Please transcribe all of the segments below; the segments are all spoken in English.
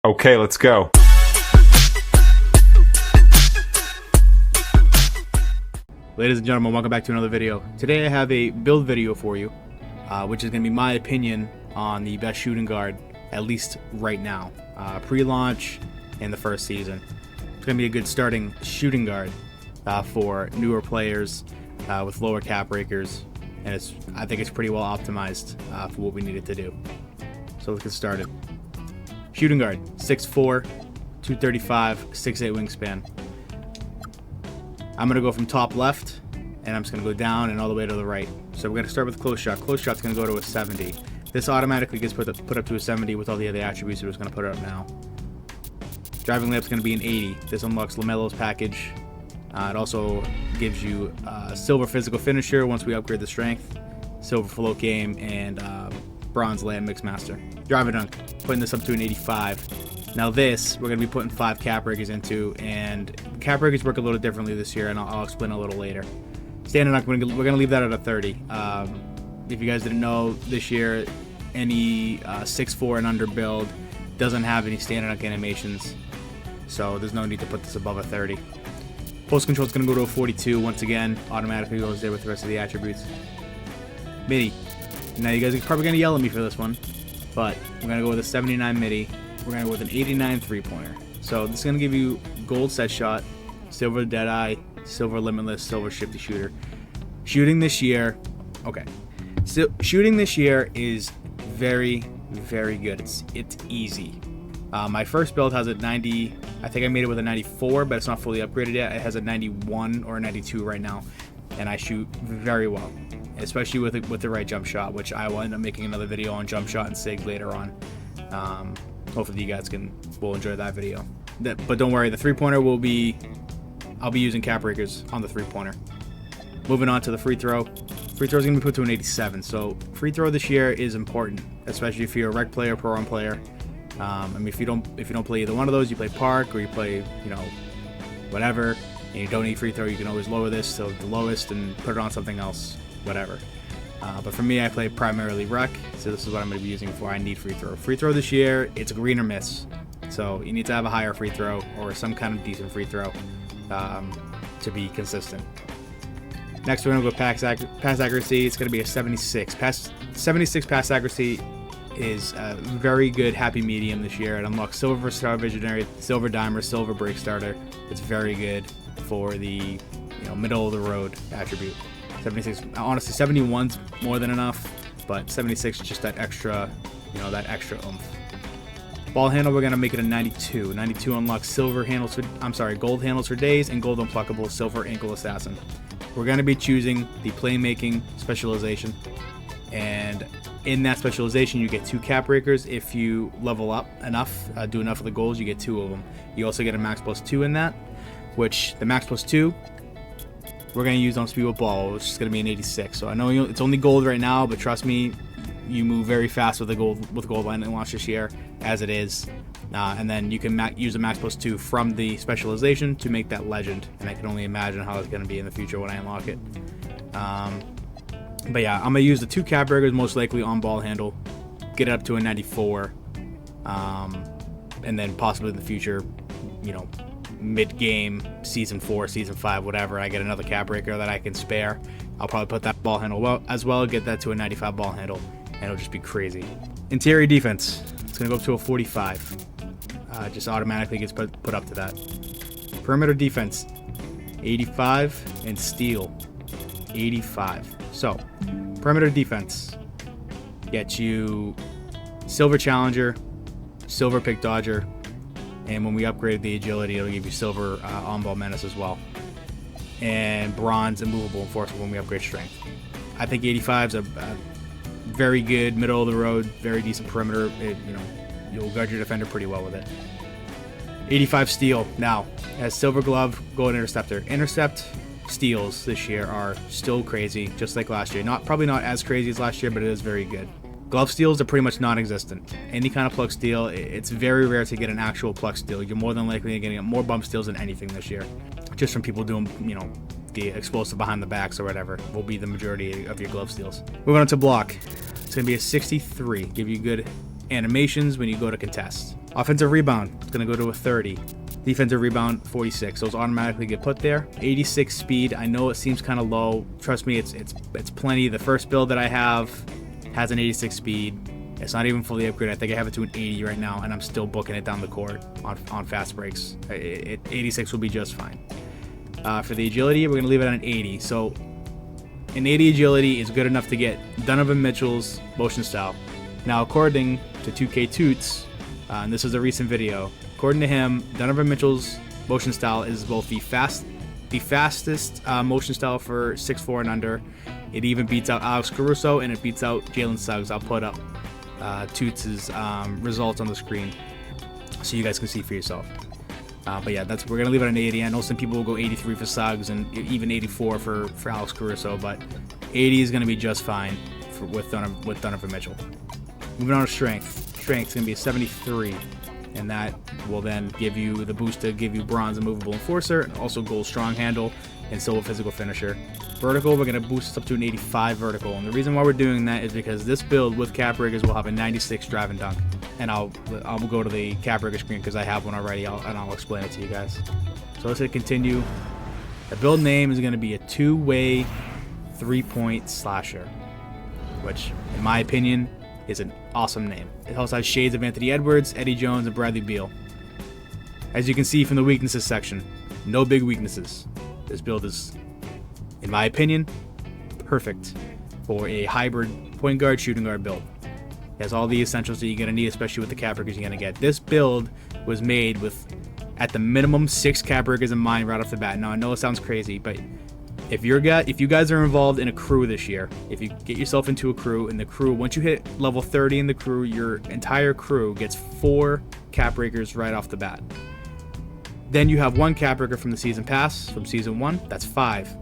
Okay, let's go. Ladies and gentlemen, welcome back to another video. Today I have a build video for you, which is going to be my opinion on the best shooting guard, at least right now. Pre-launch in the first season. It's going to be a good starting shooting guard for newer players with lower cap breakers, and I think it's pretty well optimized for what we needed to do. So let's get started. Shooting guard, 6'4", 235, 6'8" wingspan. I'm going to go from top left, and I'm just going to go down and all the way to the right. So we're going to start with close shot. Close shot's going to go to a 70. This automatically gets put up to a 70 with all the other attributes. We're just going to put it up now. Driving layup's going to be an 80. This unlocks LaMelo's package. It also gives you silver physical finisher once we upgrade the strength, silver float game, and bronze layup mixmaster. Driver dunk, putting this up to an 85. Now this, we're going to be putting 5 cap breakers into, and cap breakers work a little differently this year, and I'll explain a little later. Standing dunk, we're going to leave that at a 30. If you guys didn't know, this year, any 6'4" and under build doesn't have any standing dunk animations, so there's no need to put this above a 30. Post control is going to go to a 42. Once again, automatically goes there with the rest of the attributes. Midi. Now you guys are probably going to yell at me for this one, but we're going to go with a 79 midi. We're going to go with an 89 three-pointer. So this is going to give you gold set shot, silver deadeye, silver limitless, silver shifty shooter. Shooting this year, okay. So shooting this year is very, very good. It's easy. My first build has a 90. I think I made it with a 94, but it's not fully upgraded yet. It has a 91 or a 92 right now, and I shoot very well, especially with the right jump shot, which I will end up making another video on jump shot and SIG later on. Hopefully you guys will enjoy that video. But don't worry, the three-pointer I'll be using cap breakers on the three-pointer. Moving on to the free throw. Free throw is going to be put to an 87. So free throw this year is important, especially if you're a rec player, pro-on player. I mean, if you don't play either one of those, you play park or you play, whatever, and you don't need free throw, you can always lower this to the lowest and put it on something else, whatever. But for me, I play primarily rec, so this is what I'm going to be using for. I need free throw. Free throw this year, it's a green or miss. So you need to have a higher free throw or some kind of decent free throw to be consistent. Next, we're going to go pass accuracy. It's going to be a 76. 76 pass accuracy is a very good happy medium this year. It unlocks silver versatile visionary, silver dimer, silver break starter. It's very good for the middle of the road attribute. 76, honestly, 71's more than enough, but 76 is just that extra, that extra oomph. Ball handle, we're gonna make it a 92. 92 unlocks gold handles for days and gold unpluckable silver ankle assassin. We're gonna be choosing the playmaking specialization, and in that specialization, you get 2 cap breakers. If you level up enough, do enough of the goals, you get 2 of them. You also get a max +2 in that, which the max +2 we're going to use on speed with ball, which is going to be an 86. So I know it's only gold right now, but trust me, you move very fast with the gold lightning launch this year, as it is. And then you can use a max +2 from the specialization to make that legend, and I can only imagine how it's going to be in the future when I unlock it. But yeah, I'm going to use the 2 cap breakers most likely on ball handle, get it up to a 94, and then possibly in the future, mid-game, season 4, season 5, whatever, I get another cap breaker that I can spare. I'll probably put that ball handle as well, get that to a 95 ball handle, and it'll just be crazy. Interior defense, it's going to go up to a 45. Just automatically gets put up to that. Perimeter defense, 85, and steal, 85. So, perimeter defense gets you silver challenger, silver pick dodger, and when we upgrade the agility, it'll give you silver on-ball menace as well. And bronze immovable enforcement when we upgrade strength. I think 85 is a very good middle of the road, very decent perimeter. You'll guard your defender pretty well with it. 85 steal. Now, has silver glove, gold interceptor. Intercept steals this year are still crazy, just like last year. Probably not as crazy as last year, but it is very good. Glove steals are pretty much non-existent. Any kind of pluck steal, it's very rare to get an actual pluck steal. You're more than likely getting more bump steals than anything this year. Just from people doing, the explosive behind the backs or whatever will be the majority of your glove steals. Moving on to block. It's going to be a 63. Give you good animations when you go to contest. Offensive rebound, it's going to go to a 30. Defensive rebound, 46. Those automatically get put there. 86 speed. I know it seems kind of low. Trust me, it's plenty. The first build that I have has an 86 speed. It's not even fully upgraded. I think I have it to an 80 right now, and I'm still booking it down the court on fast breaks. 86 will be just fine. For the agility, we're going to leave it on an 80. So an 80 agility is good enough to get Donovan Mitchell's motion style. Now, according to 2K Toots, and this is a recent video, according to him, Donovan Mitchell's motion style is both the fastest motion style for 6'4" and under. It even beats out Alex Caruso, and it beats out Jalen Suggs. I'll put up Toots' results on the screen so you guys can see for yourself. But yeah, we're gonna leave it at an 80. I know some people will go 83 for Suggs and even 84 for Alex Caruso, but 80 is gonna be just fine with Donovan Mitchell. Moving on to strength. Strength's gonna be a 73, and that will then give you the boost to give you bronze and movable enforcer, and also gold strong handle and silver physical finisher. Vertical, we're gonna boost up to an 85 vertical, and the reason why we're doing that is because this build with cap breakers will have a 96 drive and dunk. And I'll go to the cap breaker screen because I have one already, and I'll explain it to you guys. So let's hit continue. The build name is going to be a two-way 3-point slasher, which, in my opinion, is an awesome name. It also has shades of Anthony Edwards, Eddie Jones, and Bradley Beal. As you can see from the weaknesses section, no big weaknesses. This build is, in my opinion, perfect for a hybrid point guard, shooting guard build. It has all the essentials that you're going to need, especially with the cap breakers you're going to get. This build was made with, at the minimum, 6 cap breakers in mind right off the bat. Now, I know it sounds crazy, but if you guys are involved in a crew this year, if you get yourself into a crew, and the crew, once you hit level 30 in the crew, your entire crew gets 4 cap breakers right off the bat. Then you have 1 cap breaker from the season pass, from season 1. That's 5.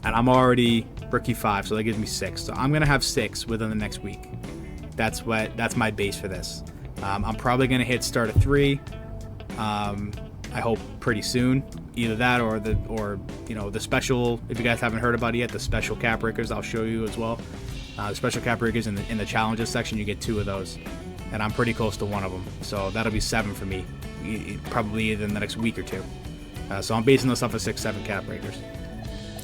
And I'm already rookie 5, so that gives me 6. So I'm going to have 6 within the next week. That's my base for this. I'm probably gonna hit start at 3. I hope pretty soon. Either that or the special. If you guys haven't heard about it yet, the special cap breakers, I'll show you as well. The special cap breakers in the challenges section, you get 2 of those, and I'm pretty close to 1 of them. So that'll be 7 for me, probably in the next week or 2. So I'm basing this off of 6, 7 cap breakers.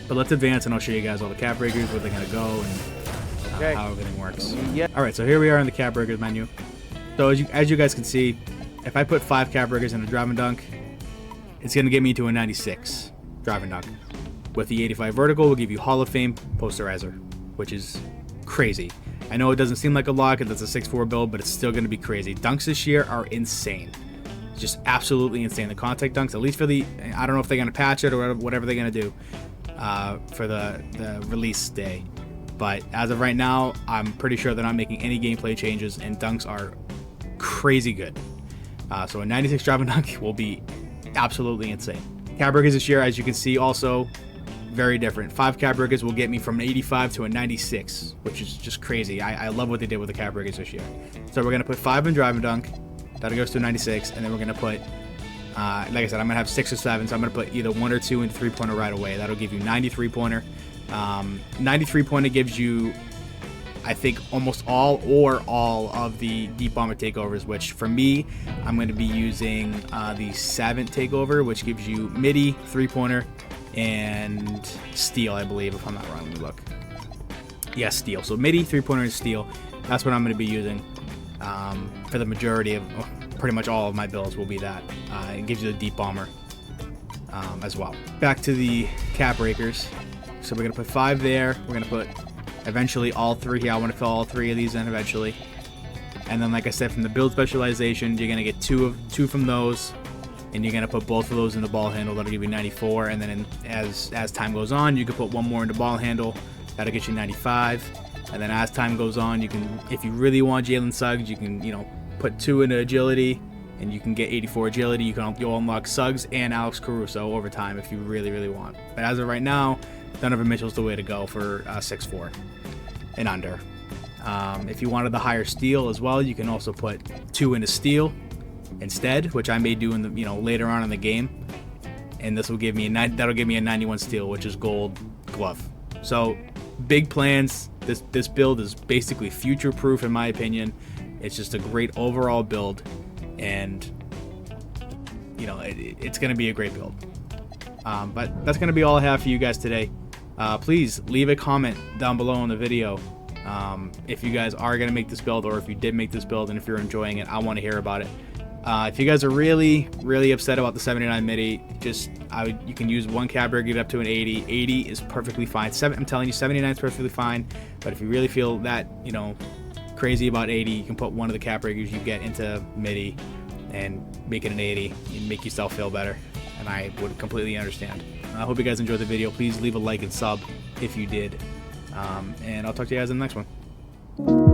But let's advance, and I'll show you guys all the cap breakers, where they're gonna go, and how everything works. Yeah. Alright, so here we are in the cap breakers menu. So as you guys can see, if I put 5 cap breakers in a drive and dunk, it's going to get me to a 96 drive and dunk. With the 85 vertical, we'll give you Hall of Fame posterizer, which is crazy. I know it doesn't seem like a lot because it's a 6'4 build, but it's still going to be crazy. Dunks this year are insane. Just absolutely insane. The contact dunks, at least for the, I don't know if they're going to patch it or whatever they're going to do for the release day. But as of right now, I'm pretty sure they're not making any gameplay changes, and dunks are crazy good. So a 96 drive and dunk will be absolutely insane. Cap breakers this year, as you can see, also very different. 5 cap breakers will get me from an 85 to a 96, which is just crazy. I love what they did with the cap breakers this year. So we're going to put 5 in drive and dunk. That goes to a 96, and then we're going to put, like I said, I'm going to have 6 or 7, so I'm going to put either 1 or 2 in 3-pointer right away. That'll give you 93-pointer. 93-pointer gives you, I think, almost all or all of the deep bomber takeovers, which for me, I'm going to be using the Savant takeover, which gives you midi, 3-pointer, and steal, I believe, if I'm not wrong. Let me look. Yeah, steal. So midi, 3-pointer, and steal. That's what I'm going to be using for the majority of, pretty much all of my builds will be that. It gives you the deep bomber as well. Back to the cap breakers. So we're going to put 5 there. We're going to put eventually all 3 here. I want to fill all 3 of these in eventually. And then, like I said, from the build specialization, you're going to get 2 from those. And you're going to put both of those in the ball handle. That'll give you 94. And then as time goes on, you can put 1 more in the ball handle. That'll get you 95. And then as time goes on, you can, if you really want Jalen Suggs, you can, put 2 into agility. And you can get 84 agility. You'll unlock Suggs and Alex Caruso over time if you really, really want. But as of right now, Donovan Mitchell's the way to go for 6'4" and under. If you wanted the higher steal as well, you can also put 2 into steal instead, which I may do in the later on in the game. And this will give me that'll give me a 91 steal, which is gold glove. So big plans. This build is basically future proof in my opinion. It's just a great overall build. and you know, it's going to be a great build. But that's going to be all I have for you guys today. Please leave a comment down below in the video if you guys are going to make this build, or if you did make this build, and if you're enjoying it. I want to hear about it. If you guys are really upset about the 79 MIDI, you can use one cab rig, get up to an 80. 80 is perfectly fine. I'm telling you, 79 is perfectly fine. But if you really feel that, you know, crazy about 80, you can put one of the cab riggers you get into MIDI and make it an 80 and make yourself feel better. And I would completely understand. I hope you guys enjoyed the video. Please leave a like and sub if you did. And I'll talk to you guys in the next one.